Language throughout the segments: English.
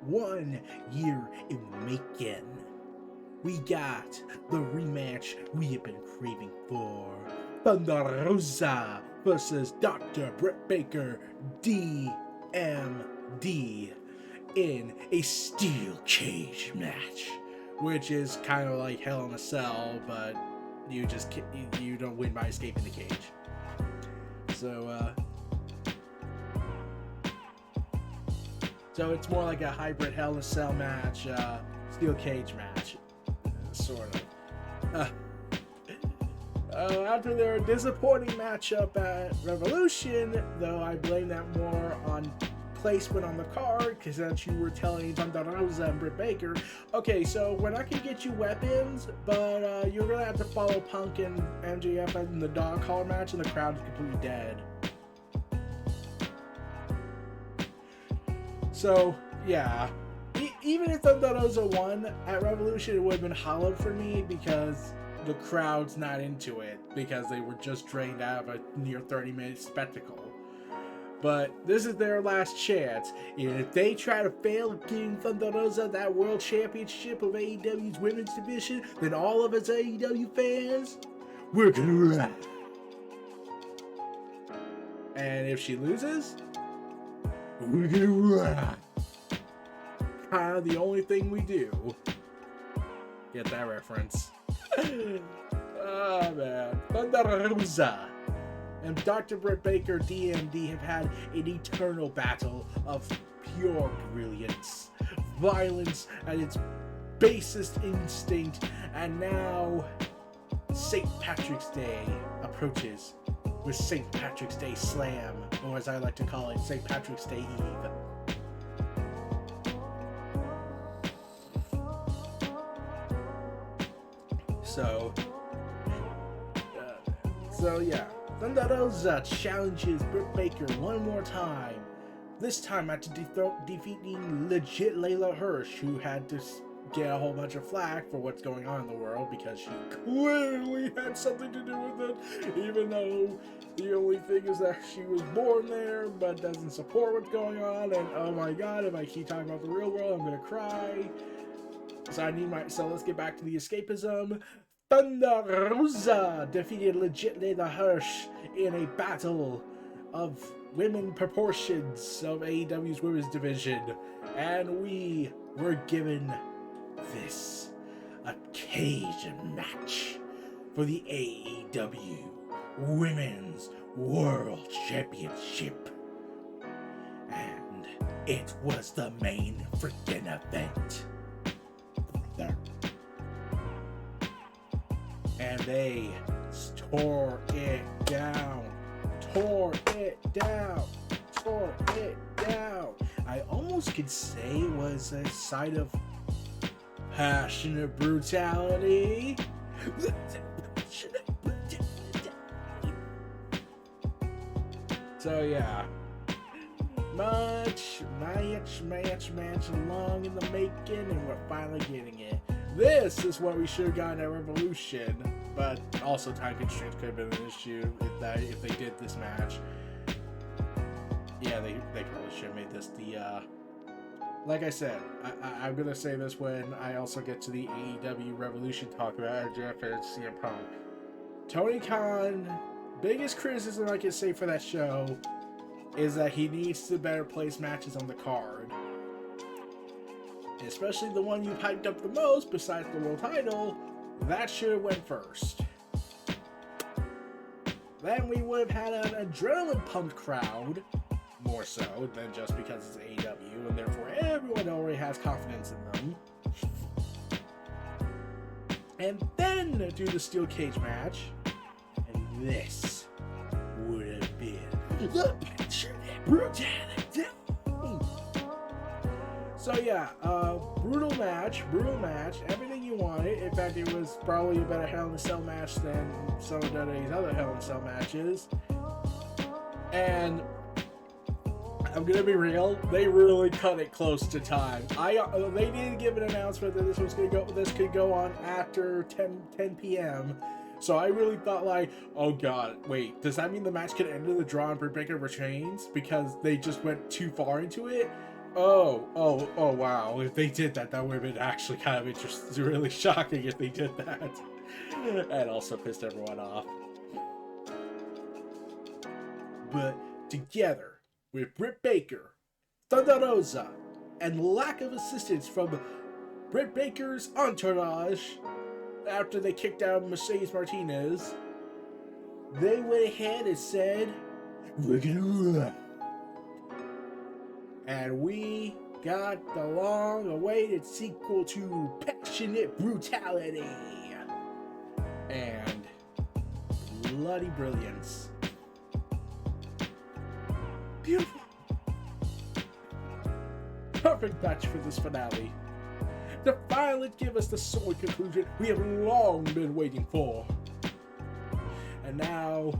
1 year in the making. We got the rematch we have been craving for. Thunder Rosa versus Dr. Britt Baker, D.M.D. in a steel cage match, which is kind of like Hell in a Cell, but you don't win by escaping the cage. So it's more like a hybrid Hell in a Cell match, steel cage match, sort of. After their disappointing matchup at Revolution, though I blame that more on placement on the card, because as you were telling Thunder Rosa and Britt Baker, okay, so when I can get you weapons, but you're gonna have to follow Punk and MJF in the dog collar match, and the crowd is completely dead. So yeah, even if Thunder Rosa won at Revolution, it would have been hollow for me because the crowd's not into it, because they were just drained out of a near 30-minute spectacle. But this is their last chance, and if they try to fail giving Thunder Rosa that World Championship of AEW's Women's Division, then all of us AEW fans, we're gonna run. And if she loses, we're gonna run. Kind of the only thing we do. Get that reference? Oh man, Thunder Rosa and Dr. Britt Baker, D.M.D. have had an eternal battle of pure brilliance, violence at its basest instinct, and now St. Patrick's Day approaches with St. Patrick's Day Slam, or as I like to call it, St. Patrick's Day Eve. So yeah, Thunder Rosa challenges Britt Baker one more time. This time after defeating legit Layla Hirsch, who had to get a whole bunch of flack for what's going on in the world because she clearly had something to do with it, even though the only thing is that she was born there but doesn't support what's going on. And oh my god, if I keep talking about the real world, I'm gonna cry. So let's get back to the escapism. Thunder Rosa defeated legit Layla Hirsch in a battle of women proportions of AEW's women's division, and we were given this, a cage match for the AEW Women's World Championship, and it was the main freaking event. And they tore it down. I almost could say it was a side of passionate brutality. So yeah, much long in the making, and we're finally getting it. This is what we should have gotten at Revolution, but also time constraints could have been an issue if they did this match. Yeah, they probably should have made this the, like I said, I'm going to say this when I also get to the AEW Revolution talk about MJF and CM Punk. Tony Khan, biggest criticism I can say for that show is that he needs to better place matches on the card. Especially the one you hyped up the most, besides the world title, that should have went first. Then we would have had an adrenaline-pumped crowd, more so than just because it's AEW, and therefore everyone already has confidence in them. And then do the steel cage match, and this would have been the brutality. So yeah, brutal match, everything you wanted. In fact, it was probably a better Hell in a Cell match than some of WWE's other Hell in a Cell matches. And I'm gonna be real, they really cut it close to time. They didn't give an announcement that this could go on after 10 p.m. So I really thought like, oh god, wait, does that mean the match could end in the draw and Britt Baker retains because they just went too far into it? Oh, wow. If they did that, that would have been actually kind of interesting, really shocking if they did that. And also pissed everyone off. But together with Britt Baker, Thunder Rosa, and lack of assistance from Britt Baker's entourage after they kicked out Mercedes Martinez, they went ahead and said, "We're gonna run." And we got the long-awaited sequel to Passionate Brutality and Bloody Brilliance. Beautiful. Perfect match for this finale. To finally give us the solid conclusion we have long been waiting for. And now...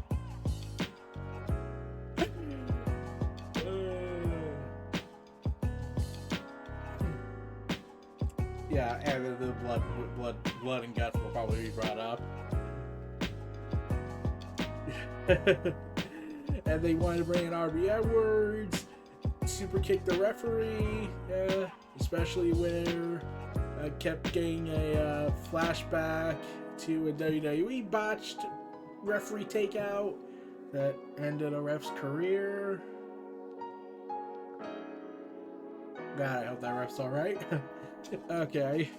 yeah, and the blood and guts will probably be brought up. And they wanted to bring in RB Edwards, super kick the referee, especially where kept getting a flashback to a WWE botched referee takeout that ended a ref's career. God, I hope that ref's alright. Okay.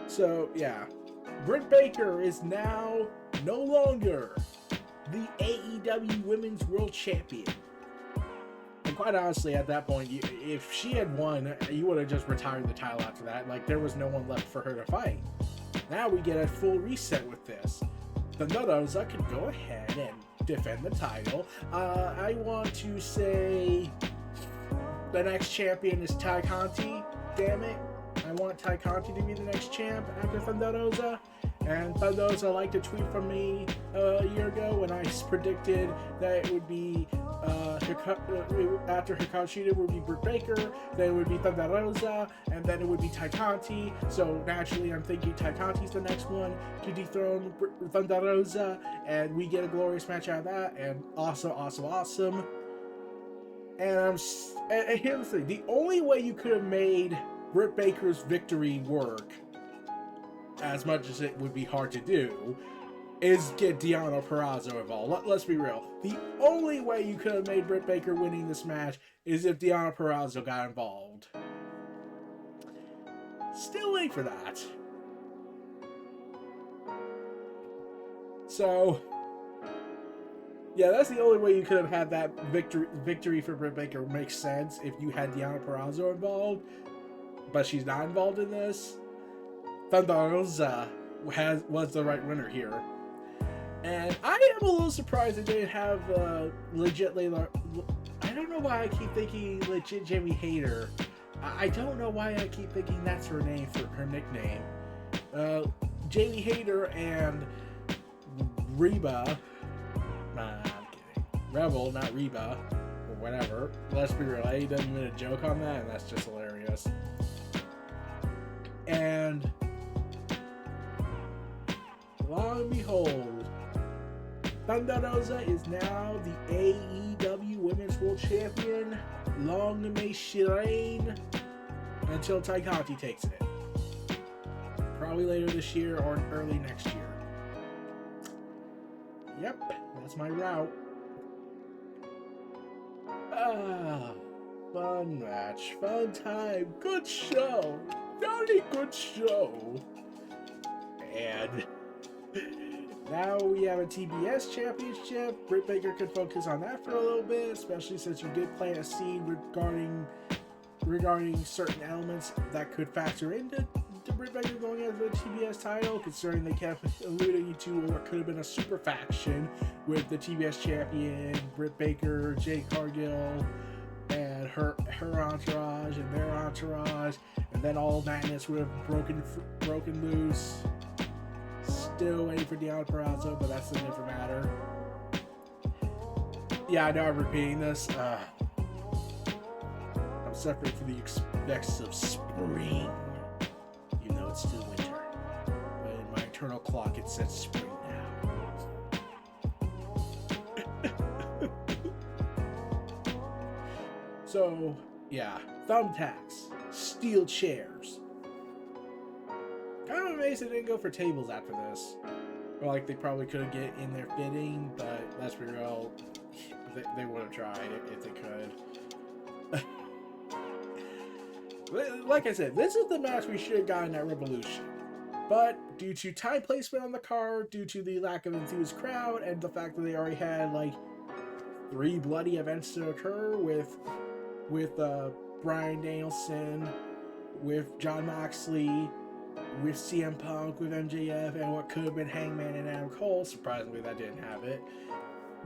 So, yeah. Britt Baker is now no longer the AEW Women's World Champion. And quite honestly, at that point, if she had won, you would have just retired the title after that. Like, there was no one left for her to fight. Now we get a full reset with this. The Rosa could go ahead and defend the title. I want to say the next champion is Ty Conti. Damn it. I want Ty Conti to be the next champ after Thunder Rosa. And Thunder Rosa liked a tweet from me a year ago when I predicted that it would be after Hikaru Shida would be Britt Baker, then it would be Thunder Rosa, and then it would be Ty Conti. So naturally, I'm thinking Ty Conti's the next one to dethrone Thunder Rosa, and we get a glorious match out of that. And awesome. And here's the thing: the only way you could have made Britt Baker's victory work, as much as it would be hard to do, is get Deonna Purrazzo involved. Let's be real. The only way you could have made Britt Baker winning this match is if Deonna Purrazzo got involved. Still waiting for that. So, yeah, that's the only way you could have had that victory for Britt Baker make sense if you had Deonna Purrazzo involved. But she's not involved in this. Thunder Rosa was the right winner here. And I am a little surprised they didn't have legit Layla. I don't know why I keep thinking legit Jamie Hayter. I don't know why I keep thinking that's her name for her nickname. Jamie Hayter and Reba. I'm kidding. Rebel, not Reba. Or whatever. Let's be real. I done made a joke on that, and that's just hilarious. And lo and behold, Thunder Rosa is now the AEW Women's World Champion. Long may she reign until Ty Conti takes it. Probably later this year or early next year. Yep, that's my route. Fun match, fun time, good show. Very good show. And now we have a TBS championship. Britt Baker could focus on that for a little bit, especially since you did plant a seed regarding certain elements that could factor into Britt Baker going after the TBS title, considering they kept alluding to what could have been a super faction with the TBS champion, Britt Baker, Jade Cargill, and her entourage and their entourage, and then all madness would have broken loose. Still waiting for Deonna Purrazzo, but that's a different matter. Yeah, I know I'm repeating this. I'm suffering from the effects of spring, even though it's still winter. But in my internal clock, it says spring now. So, yeah, thumbtacks, steel chairs. Kind of amazed they didn't go for tables after this. Well, like, they probably could get in there fitting, but let's be real, they would have tried if they could. Like I said, this is the match we should have gotten at Revolution. But due to time placement on the card, due to the lack of enthused crowd, and the fact that they already had, like, 3 bloody events to occur with Bryan Danielson, with Jon Moxley, with CM Punk, with MJF, and what could have been Hangman and Adam Cole. Surprisingly, that didn't have it.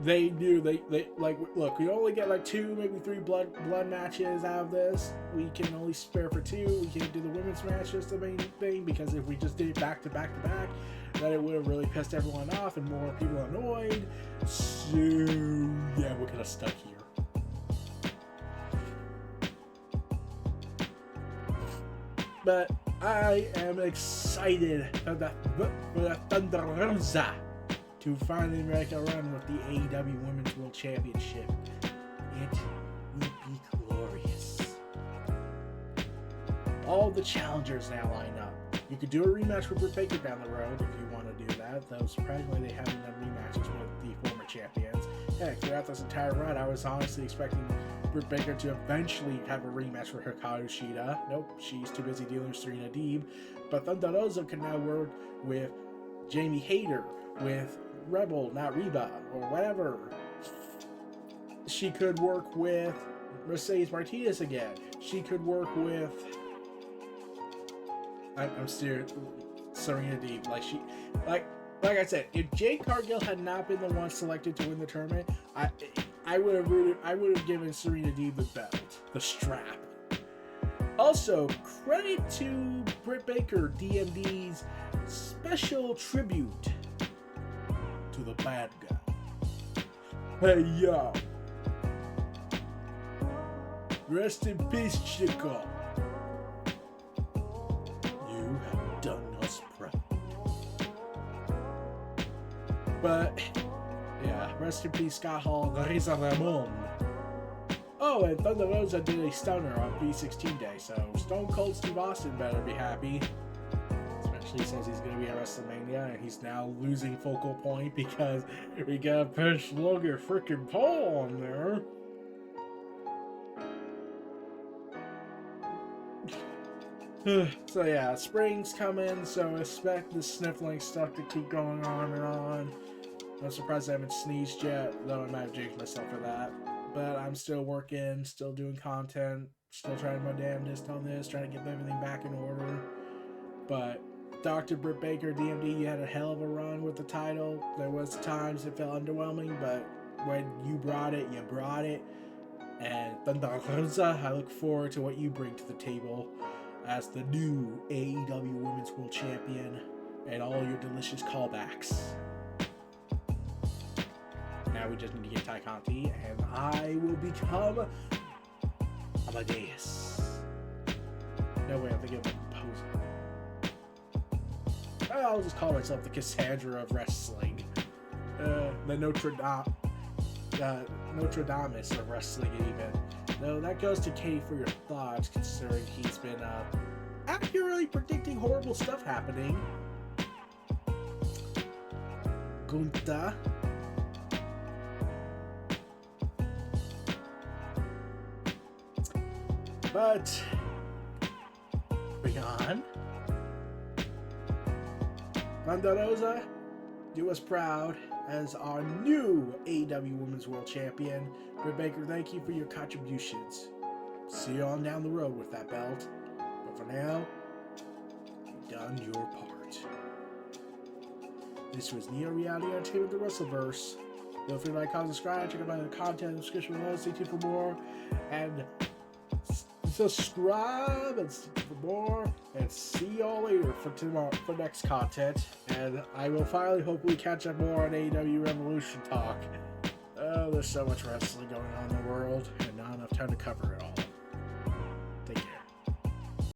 They knew they like, look, we only get like 2, maybe 3 blood matches out of this. We can only spare for 2. We can't do the women's match, just the main thing, because if we just did it back to back to back, then it would have really pissed everyone off and more people annoyed. So yeah, we're kind of stuck here. But I am excited for the Thunder Rosa to finally make a run with the AEW Women's World Championship. It will be glorious. All the challengers now line up. You could do a rematch with Britt Baker down the road if you want to do that, though surprisingly they haven't done rematches with the former champions. Heck, throughout this entire run, I was honestly expecting Britt Baker to eventually have a rematch with Hikaru Shida. Nope, she's too busy dealing with Serena Deeb. But Thunder Rosa can now work with Jamie Hayter, with Rebel, not Reba, or whatever. She could work with Mercedes Martinez again. She could work with... I'm serious. Serena Deeb. Like I said, if Jade Cargill had not been the one selected to win the tournament, I would have given Serena Deeb the belt, the strap. Also, credit to Britt Baker, D.M.D's special tribute to the bad guy. Hey yo, rest in peace, Chico. You have done us proud. But yeah, rest in peace, Scott Hall, Larissa Ramon. Oh, and Thunder Rosa did a stunner on P16 Day, so Stone Cold Steve Austin better be happy. Especially since he's going to be at WrestleMania, and he's now losing focal point because we got to push Logan freaking Paul on there. So yeah, spring's coming, so expect the sniffling stuff to keep going on and on. I'm surprised I haven't sneezed yet, though I might have jinxed myself for that. But I'm still working, still doing content, still trying my damnedest on this, trying to get everything back in order. But Dr. Britt Baker, D.M.D, you had a hell of a run with the title. There was times it felt underwhelming, but when you brought it, you brought it. And Thunder Rosa, I look forward to what you bring to the table as the new AEW Women's World Champion and all your delicious callbacks. Now we just need to get Ty Conti, and I will become Amadeus. No way, I'm thinking of a composer. I'll just call myself the Cassandra of wrestling. The Nostradamus of wrestling, even. Though that goes to Katie for your thoughts, considering he's been accurately predicting horrible stuff happening. Gunta. But moving on. Thunder Rosa, do us proud as our new AEW Women's World Champion. Britt Baker, thank you for your contributions. See you on down the road with that belt. But for now, you've done your part. This was Neo Reality Entertainment, the WrestleVerse. Feel free to like, comment, subscribe, check out my content in the description below, stay tuned for more, and subscribe and stay tuned for more, and see y'all later for tomorrow for next content. And I will finally hopefully catch up more on AEW Revolution talk. Oh, there's so much wrestling going on in the world and not enough time to cover it all.